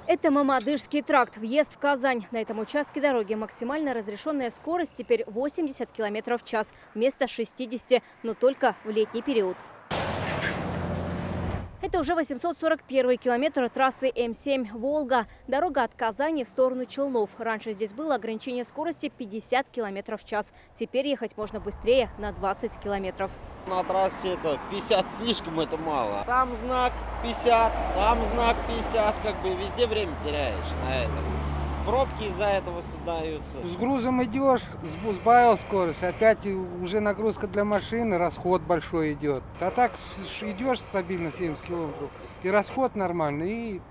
Это Мамадышский тракт, въезд в Казань. На этом участке дороги максимально разрешенная скорость теперь 80 км в час вместо 60, но только в летний период. Это уже 841 километр трассы М7 «Волга». Дорога от Казани в сторону Челнов. Раньше здесь было ограничение скорости 50 км в час. Теперь ехать можно быстрее на 20 километров. На трассе это 50 слишком, это мало. Там знак 50, там знак 50. Как бы везде время теряешь на этом. Пробки из-за этого создаются. С грузом идешь, сбавил скорость, опять уже нагрузка для машины, расход большой идет. А так идешь стабильно 70 километров, и расход нормальный, и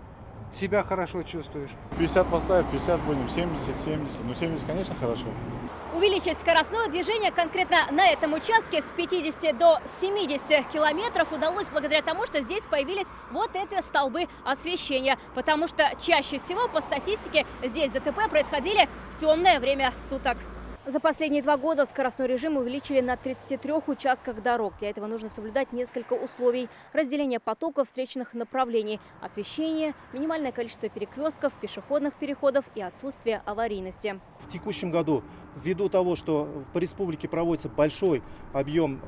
себя хорошо чувствуешь. 50 поставить, 50 будем, 70. Ну 70, конечно, хорошо. Увеличить скоростное движение конкретно на этом участке с 50 до 70 километров удалось благодаря тому, что здесь появились вот эти столбы освещения. Потому что чаще всего, по статистике, здесь ДТП происходили в темное время суток. За последние 2 года скоростной режим увеличили на 33 участках дорог. Для этого нужно соблюдать несколько условий. Разделение потоков встречных направлений, освещение, минимальное количество перекрестков, пешеходных переходов и отсутствие аварийности. В текущем году, ввиду того, что по республике проводится большой объем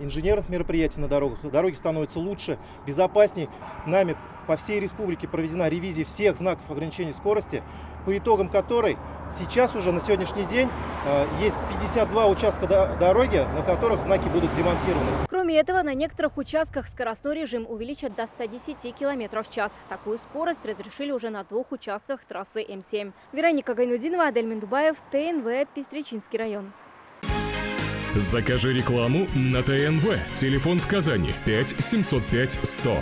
инженерных мероприятий на дорогах, дороги становятся лучше, безопаснее. Нами по всей республике проведена ревизия всех знаков ограничения скорости, по итогам которой сейчас уже на сегодняшний день есть 52 участка дороги, на которых знаки будут демонтированы. Кроме этого, на некоторых участках скоростной режим увеличат до 110 км в час. Такую скорость разрешили уже на 2 участках трассы М7. Вероника Гайнудинова, Адель Мендубаев, ТНВ, Пестричинский район. Закажи рекламу на ТНВ. Телефон в Казани 5 705 100.